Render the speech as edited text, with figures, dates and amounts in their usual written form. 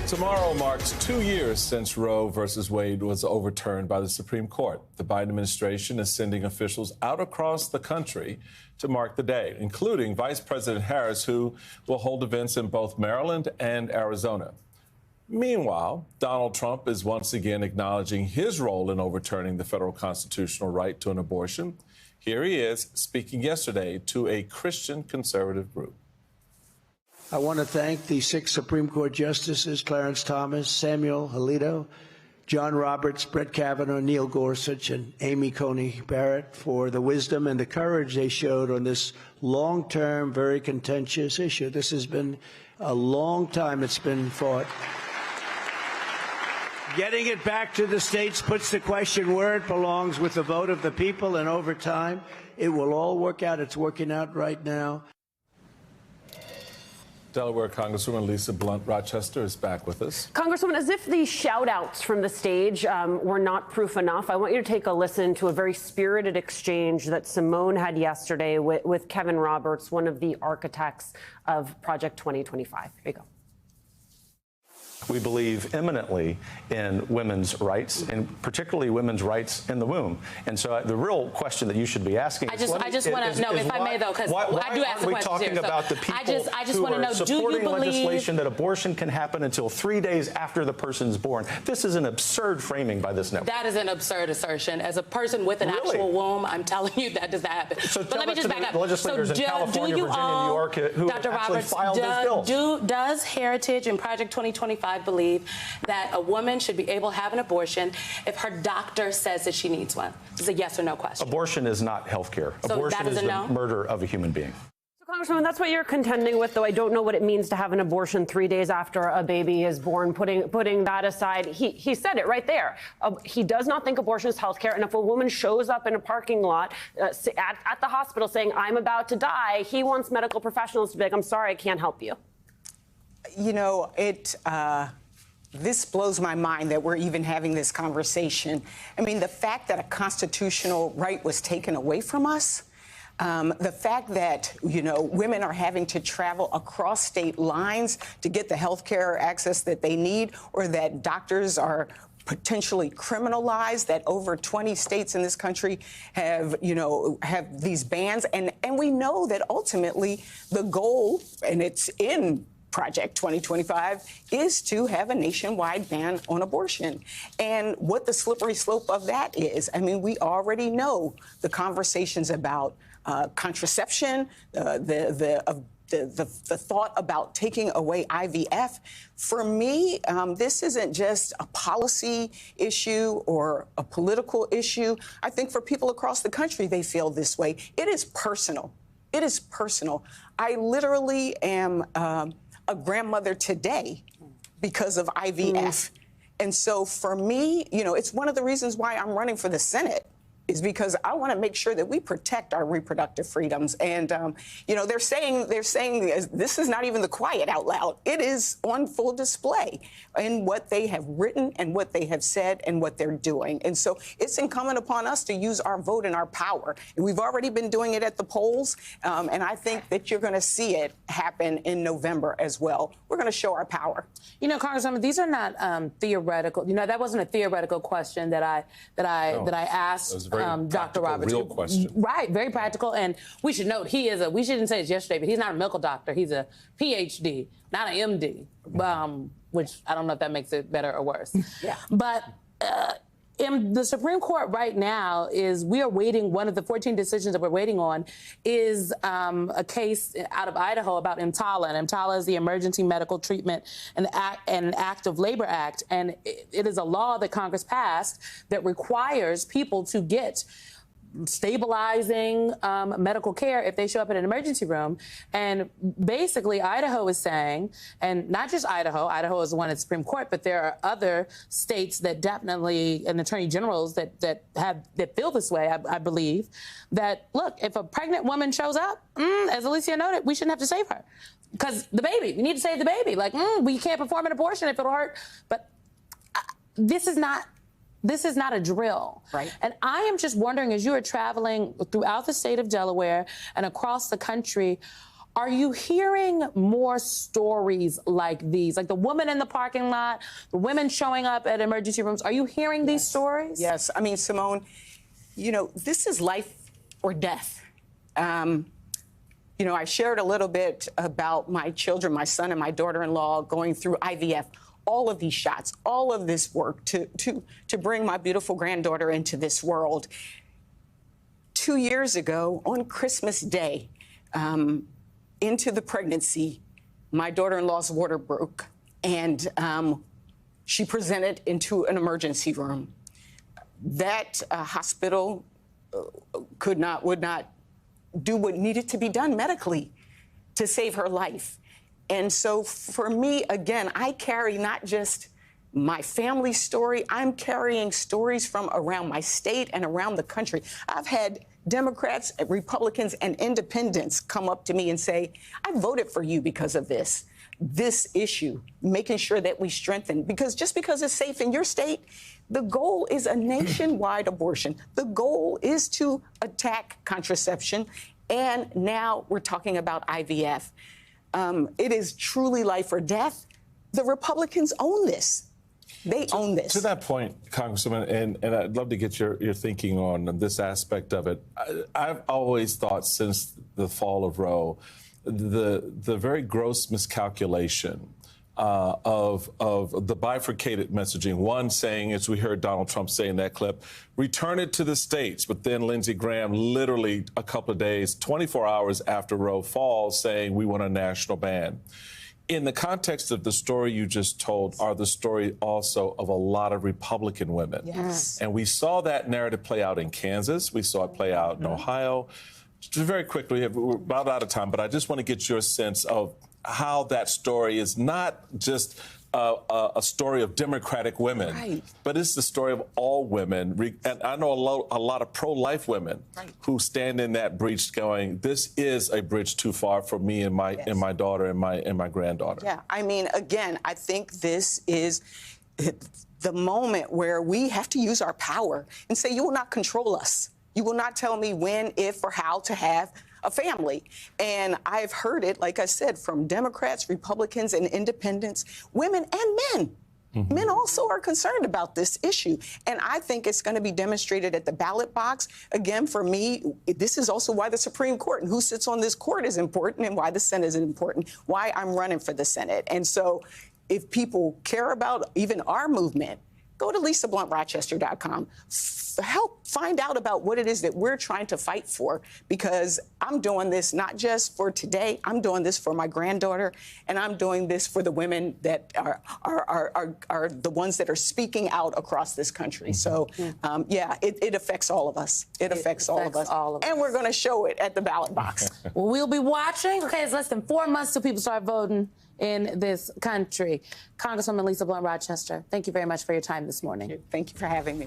Tomorrow marks 2 years since Roe versus Wade was overturned by the Supreme Court. The Biden administration is sending officials out across the country to mark the day, including Vice President Harris, who will hold events in both Maryland and Arizona. Meanwhile, Donald Trump is once again acknowledging his role in overturning the federal constitutional right to an abortion. Here he is speaking yesterday to a Christian conservative group. I want to thank the 6 Supreme Court justices, Clarence Thomas, Samuel Alito, John Roberts, Brett Kavanaugh, Neil Gorsuch, and Amy Coney Barrett for the wisdom and the courage they showed on this long-term, very contentious issue. This has been a long time it's been fought. Getting it back to the states puts the question where it belongs, with the vote of the people, and over time, it will all work out. It's working out right now. Delaware Congresswoman Lisa Blunt Rochester is back with us. Congresswoman, as if the shout-outs from the stage were not proof enough, I want you to take a listen to a very spirited exchange that Simone had yesterday with Kevin Roberts, one of the architects of Project 2025. Here you go. We believe eminently in women's rights, and particularly women's rights in the womb. And so the real question that you should be asking I just want to know, if I may, though, because I do ask the question. Why aren't we talking about the people who are supporting legislation that abortion can happen until 3 days after the person's born? This is an absurd framing by this network. That is an absurd assertion. As a person with an actual womb, I'm telling you that does not happen. So but let me just back up. Legislators in California, Virginia, New York, who Dr. actually Roberts, filed those bills. Does Heritage and Project 2025 believe that a woman should be able to have an abortion if her doctor says that she needs one? It's a yes or no question. Abortion is not health care. So abortion is the no? murder of a human being. So, Congresswoman, that's what you're contending with, though I don't know what it means to have an abortion 3 days after a baby is born. Putting that aside, he said it right there. He does not think abortion is health care. And if a woman shows up in a parking lot at the hospital saying, I'm about to die, he wants medical professionals to be like, I'm sorry, I can't help you. You know, this blows my mind that we're even having this conversation. I mean, the fact that a constitutional right was taken away from us, the fact that, you know, women are having to travel across state lines to get the health care access that they need, or that doctors are potentially criminalized, that over 20 states in this country have, you know, have these bans. And we know that ultimately the goal, and it's in Project 2025, is to have a nationwide ban on abortion. And what the slippery slope of that is, I mean, we already know the conversations about contraception, the thought about taking away IVF. For me, this isn't just a policy issue or a political issue. I think for people across the country, they feel this way. It is personal. It is personal. I literally am a grandmother today because of IVF. And so for me, you know, it's one of the reasons why I'm running for the Senate, is because I want to make sure that we protect our reproductive freedoms. And, you know, they're saying this is not even the quiet out loud. It is on full display in what they have written and what they have said and what they're doing. And so it's incumbent upon us to use our vote and our power. And we've already been doing it at the polls. And I think that you're going to see it happen in November as well. We're going to show our power. You know, Congresswoman, these are not theoretical. You know, that wasn't a theoretical question that I asked. Dr. Roberts. Real question. Right, very practical. And we should note, we shouldn't say this yesterday, but he's not a medical doctor. He's a PhD, not an MD, which I don't know if that makes it better or worse. Yeah. But in the Supreme Court right now we are waiting, one of the 14 decisions that we're waiting on is a case out of Idaho about EMTALA. And EMTALA is the Emergency Medical Treatment and Active Labor Act. And it is a law that Congress passed that requires people to get stabilizing medical care if they show up in an emergency room. And basically, Idaho is saying, and not just Idaho is the one at the Supreme Court, but there are other states that definitely, and attorney generals that feel this way, I believe, that, look, if a pregnant woman shows up, as Alicia noted, we shouldn't have to save her. Because the baby, we need to save the baby. Like, we can't perform an abortion if it'll hurt. But this is not a drill. Right. And I am just wondering, as you are traveling throughout the state of Delaware and across the country, Are you hearing more stories like these? Like the woman in the parking lot, the women showing up at emergency rooms. Are you hearing these stories? Yes. I mean, Simone, you know, this is life or death. You know, I shared a little bit about my children, my son and my daughter-in-law going through IVF, all of these shots, all of this work to bring my beautiful granddaughter into this world. 2 years ago, on Christmas Day, into the pregnancy, my daughter-in-law's water broke, and she presented into an emergency room. That hospital would not do what needed to be done medically to save her life. And so for me, again, I carry not just my family story, I'm carrying stories from around my state and around the country. I've had Democrats, Republicans, and independents come up to me and say, I voted for you because of this issue, making sure that we strengthen. Because just because it's safe in your state, the goal is a nationwide abortion. The goal is to attack contraception. And now we're talking about IVF. It is truly life or death. The Republicans own this. They own this. To that point, Congresswoman, and I'd love to get your thinking on this aspect of it. I've always thought since the fall of Roe, the very gross miscalculation of the bifurcated messaging. One saying, as we heard Donald Trump say in that clip, return it to the states. But then Lindsey Graham, literally a couple of days, 24 hours after Roe falls, saying we want a national ban. In the context of the story you just told are the story also of a lot of Republican women. Yes. And we saw that narrative play out in Kansas. We saw it play out in Ohio. Just very quickly, we're about out of time, but I just want to get your sense of how that story is not just a story of Democratic women, right, but it's the story of all women. And I know a lot of pro-life women, right, who stand in that breach going, this is a bridge too far for me and my, and my daughter and my granddaughter. Yeah, I mean, again, I think this is the moment where we have to use our power and say, you will not control us. You will not tell me when, if, or how to have a family. And I've heard it, like I said, from Democrats, Republicans, and independents, women and men. Mm-hmm. Men also are concerned about this issue. And I think it's going to be demonstrated at the ballot box. Again, for me, this is also why the Supreme Court and who sits on this court is important and why the Senate is important, why I'm running for the Senate. And so if people care about even our movement, go to LisaBluntRochester.com. Help find out about what it is that we're trying to fight for, because I'm doing this not just for today. I'm doing this for my granddaughter, and I'm doing this for the women that are the ones that are speaking out across this country. So, yeah, it affects all of us. It affects all of us. And we're going to show it at the ballot box. Well, we'll be watching. Okay, it's less than 4 months till people start voting in this country. Congresswoman Lisa Blunt Rochester, thank you very much for your time this morning. Thank you for having me.